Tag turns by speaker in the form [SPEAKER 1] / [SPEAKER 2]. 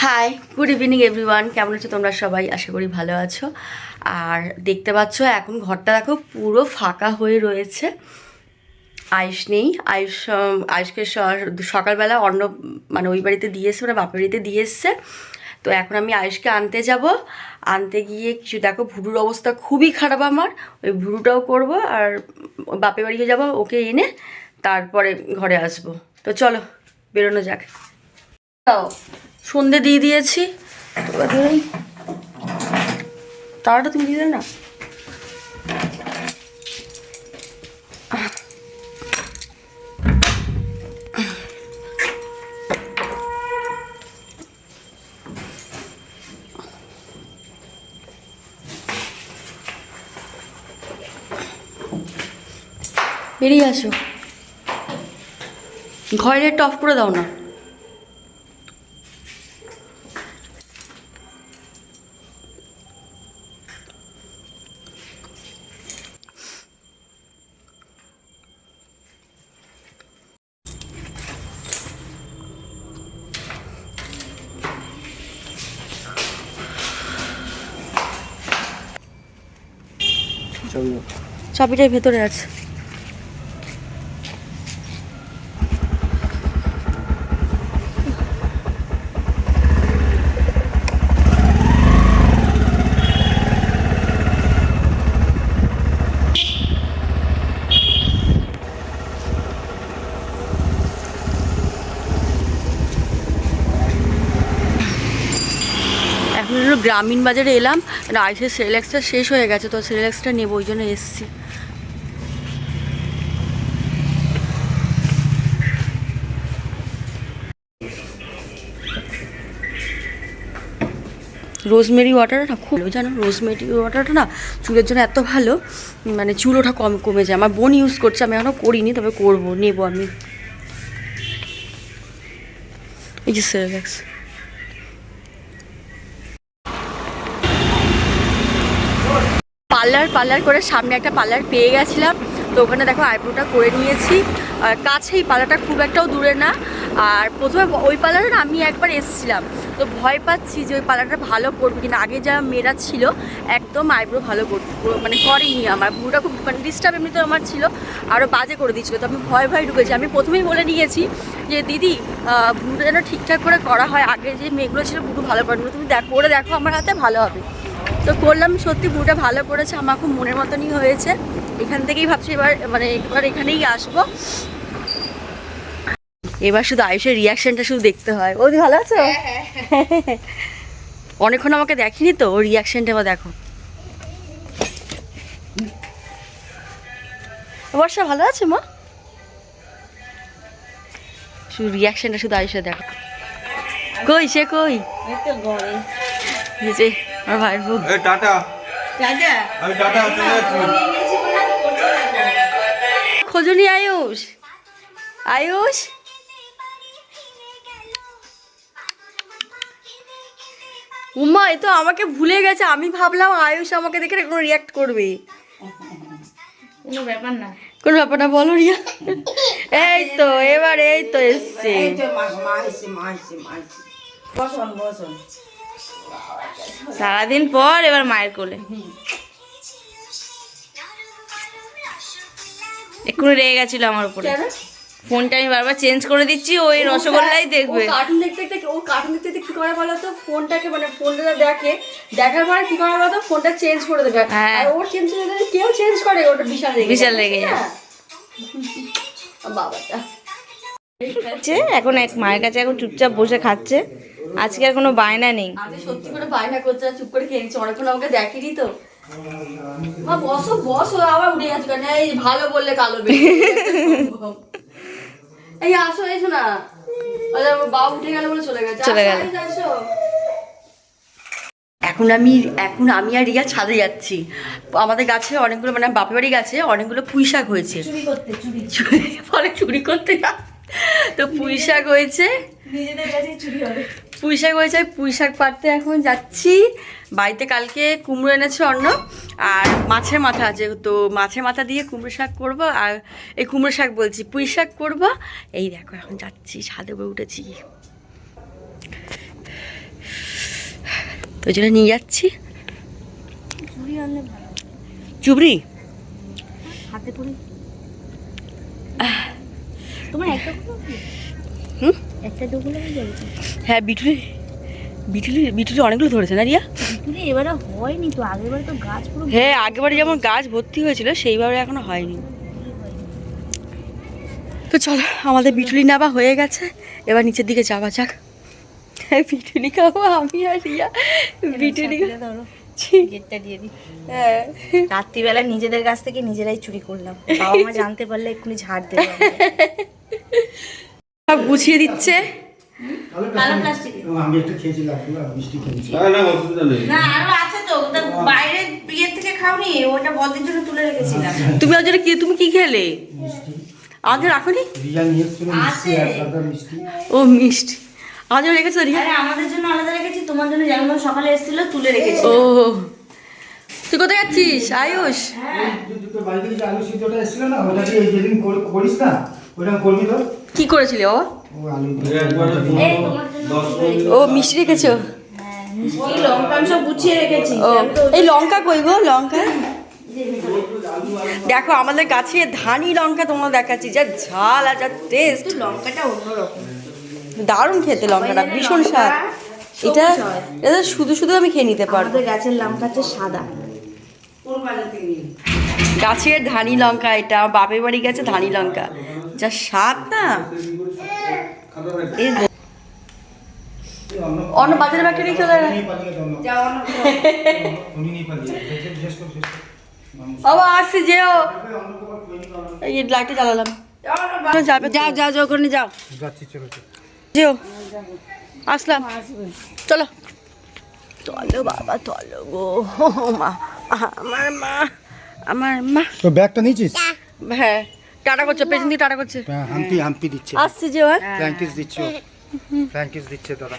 [SPEAKER 1] High, good evening everyone. কেমন আছো তোমরা সবাই? আশা করি ভালো আছো। আর দেখতে পাচ্ছ এখন ঘরটা দেখো পুরো ফাঁকা হয়ে রয়েছে। আয়ুষ নেই। আয়ুষকে সকালবেলা মানে ওই বাড়িতে দিয়ে এসছে, ওরা বাপের বাড়িতে দিয়ে এসছে। তো এখন আমি আয়ুষকে আনতে যাব। আনতে গিয়ে কিছু দেখো, ভুরুর অবস্থা খুবই খারাপ আমার। ওই ভুরুটাও করব আর বাপের বাড়িতে যাব, ওকে এনে তারপরে ঘরে আসবো। তো চলো বেরোনো যাক। সন্ধে দিয়ে দিয়েছি, তাড়াটা তুমি দিলে না। বেরিয়ে আসো, ঘরে একটু অফ করে দাও না। চাবিটাই ভেতরে আছে। এখন হলো গ্রামীণ বাজারে এলাম, আইসের সেরেলাক্সটা শেষ হয়ে গেছে, তো সেরেলাক্সটা নেবো, ওই জন্য এসছি। রোজমেরি ওয়াটারটা না খুব ভালো, জানো? রোজমেরি ওয়াটারটা না চুলের জন্য এত ভালো, মানে চুল ওঠা কমে যায়। আমার বোন ইউজ করছে, আমি এখনও করিনি, তবে করবো, নেবো আমি। এই যে সেরেলাক্স। পার্লার করে সামনে একটা পার্লার পেয়ে গেছিলাম, তো ওখানে দেখো আইব্রোটা করে নিয়েছি। কাছেই পার্লারটা, খুব একটাও দূরে না। আর প্রথমে ওই পার্লারে না আমি একবার এসেছিলাম, তো ভয় পাচ্ছি যে ওই পার্লারটা ভালো করবে কিনা। আগে যা মেয়েরা ছিল একদম আইব্রো ভালো মানে করেনি আমার। ভুরুটা খুব মানে ডিস্টার্ব এমনিতে আমার ছিল, আরও বাজে করে দিচ্ছিলো, তো আমি ভয় ঢুকেছি। আমি প্রথমেই বলে নিয়েছি যে দিদি ভুরুটা যেন ঠিকঠাক করে করা হয়, আগে যে মেয়েগুলো ছিল ভুরু ভালো করেনি, তুমি করে দেখো আমার হাতে, ভালো হবে। তো করলাম, সত্যি ভুরুটা ভালো করেছে, আমার খুব মনের মতনই হয়েছে। এখান থেকেই ভাবছি এবার এখানেই আসবো। এবার শুধু আয়ুষের রিয়াকশনটা শুধু দেখতে হয়। ও ভালো আছো? অনেকক্ষণ আমাকে দেখিনি তো, ওর রিয়াকশনটা এবার দেখো। বর্ষা ভালো আছে মা? শুধু রিয়াকশনটা শুধু আয়ুষের দেখো। কই সে কই? আমার ভাইয়ের বউ। খোঁজনি আয়ুষ? আয়ুষ উমা, এ তো আমাকে ভুলে গেছে। আমি ভাবলাম আয়ুষ আমাকে দেখে কোনো রিয়াক্ট করবে। কোনো ব্যাপার না, বলো রিয়া। এই তো এই তো এসছে।
[SPEAKER 2] সারাদিন পর এবার মায়ের কোলে। এক্ষুনি রেগে গেছিল আমার উপরে। ফোনটা আমি বারবার চেঞ্জ করে দিচ্ছি, ওই রসগোল্লাই দেখবে।
[SPEAKER 1] কার্টুন দেখতে কি করে বলো তো, ফোনটাকে মানে ফোনটা দেখার পরে কি করে বলো তো, ফোনটা চেঞ্জ করে দেবে। আর ওর চেঞ্জ করে দেবে, কেউ চেঞ্জ করে, ওটা বিশাল রেগে যায়। বাবাটা
[SPEAKER 2] এখন মায়ের কাছে এখন চুপচাপ বসে খাচ্ছে। আজকে আর কোনো বায়না নেই।
[SPEAKER 1] সত্যি করে বায়না করছে, চুপ করে খেয়ে নিচ্ছে। অনেকক্ষণ আমাকে দেখেনি তো। মা বসো আবার উঠে যাচ্ছে কেন? এই ভালো বললে কালো এই আসো, এসো না। বাবা উঠে গেল বলে চলে গেল। এখন আমি আর রিয়া ছাদে যাচ্ছি। আমাদের গাছে অনেকগুলো, মানে বাপের বাড়ি গাছে অনেকগুলো পুঁই শাক হয়েছে। চুরি করতে না, তো পুঁই শাক হয়েছে, পুঁই শাক পাড়তে এখন যাচ্ছি। বাড়িতে কালকে কুমড়ো এনেছে অন্য, আর মাছের মাথা আছে, তো মাছের মাথা দিয়ে কুমড়ো শাক করবো। আর এই কুমড়ো শাক বলছি, পুঁই শাক করবো। এই দেখো এখন যাচ্ছি, ছাদে উপরে উঠেছি। তো ওই জন্য নিয়ে যাচ্ছি।
[SPEAKER 2] চুড়ি আনলে ভালো,
[SPEAKER 1] চুবড়ি
[SPEAKER 2] হাতে পরে। তোমার একটা গুলো কি?
[SPEAKER 1] হুম,
[SPEAKER 2] একটা দুগুলো হয়ে যাবে তো।
[SPEAKER 1] হ্যাঁ বিটুলি অনেকগুলো ধরেছে না রিয়া?
[SPEAKER 2] বিটুলি এবারে হয়নি তো, আগেরবারে তো গাছ পুরো
[SPEAKER 1] হ্যাঁ আগেবারে যেমন গাছ ভর্তি হয়েছিল সেইভাবে এখনো হয়নি। তো চলো আমাদের বিটুলি নেওয়া হয়ে গেছে, এবার নিচের দিকে যাওয়া যাক। বিটুলি খাবো আমি আর রিয়া। বিটুলি
[SPEAKER 2] ধরো,
[SPEAKER 1] ছি,
[SPEAKER 2] গেটটা দিয়ে দিই।
[SPEAKER 1] হ্যাঁ।
[SPEAKER 2] রাত্রিবেলা নিজেদের কাছ থেকে নিজেরাই চুরি করলাম, বাবা মা জানতে পারলে এক্ষুনি ঝাড় দেবে আমাদের।
[SPEAKER 1] সব গুছিয়ে দিচ্ছে।
[SPEAKER 2] কালো প্লাস্টিকে
[SPEAKER 3] আমি একটু খেয়েছিলাম, মিষ্টি খেয়েছি।
[SPEAKER 2] না আরো আছে তো, ওটা বাইরে বিয়ের থেকে খাওনি, ওটা বদের জন্য তুলে রেখেছিলাম।
[SPEAKER 1] তুমি আজকে তুমি কি খেলে?
[SPEAKER 3] মিষ্টি
[SPEAKER 1] আমাদের রাখোনি?
[SPEAKER 3] রিয়া নিয়ে এসেছিল মিষ্টি,
[SPEAKER 2] আছে।
[SPEAKER 3] আর সাদা মিষ্টি।
[SPEAKER 1] ও মিষ্টি আমাদের রেখেছো রিয়া?
[SPEAKER 2] আরে আমাদের জন্য আলাদা রেখেছি, তোমার জন্য যেমন সকালে এসেছিল তুলে রেখেছি।
[SPEAKER 1] ও তুই কোথায় যাচ্ছিস আয়ুষ?
[SPEAKER 3] তোর বাড়ি থেকে যে আলু সিদ্ধটা এসেছিল না, ওটা দিয়ে যেদিন করিস না, ওটা করবি তো।
[SPEAKER 1] কি করেছিলি বাবা?
[SPEAKER 3] ও আলু দিয়ে
[SPEAKER 2] এই তোমার জন্য তুলে রেখেছি।
[SPEAKER 1] ও মিষ্টি রেখেছো?
[SPEAKER 2] হ্যাঁ, মিষ্টি লঙ্কা সব গুছিয়ে রেখেছি।
[SPEAKER 1] ও এই লঙ্কা কই গো লঙ্কা? দেখো আমাদের গাছে ধানি লঙ্কা তোমার দেখাচ্ছি, যা ঝাল আর যা টেস্ট,
[SPEAKER 2] কিন্তু লঙ্কাটা অন্যরকম।
[SPEAKER 1] দারুণ খেতে লঙ্কাটা, ভীষণ স্বাদ। এটা এটা শুধু শুধু আমি খেয়ে নিতে পারবো।
[SPEAKER 2] আমাদের গাছের লঙ্কা হচ্ছে সাদা।
[SPEAKER 1] গাছের ধানি লঙ্কা, এটা বাপের বাড়ি গেছে ধানি লঙ্কা, যা স্বাদ না। এই অন্য বাজারে বাকি নিয়ে চলে
[SPEAKER 3] নিয়ে পালিয়ে দাও
[SPEAKER 2] যাও না।
[SPEAKER 3] উনি নিয়ে পালিয়ে শেষ কর।
[SPEAKER 1] বাবা আসছি যেও। এই লাইটটা জ্বালালাম। যাবে
[SPEAKER 2] যাও যাও যাও, ওখানে যাও।
[SPEAKER 3] যাচ্ছি, চলো চলো।
[SPEAKER 1] যেও আসলাম, চলো চলো বাবা চলো গো। মা আমার মা
[SPEAKER 3] তো ব্যাগটা নিয়েছিস?
[SPEAKER 1] হ্যাঁ টাটা করছে, পেছন দিয়ে টাটা করছে।
[SPEAKER 3] হ্যাঁ, হাম্পি দিচ্ছে,
[SPEAKER 1] আসছি যে
[SPEAKER 3] থ্যাঙ্ক ইউ দিচ্ছে দাদা।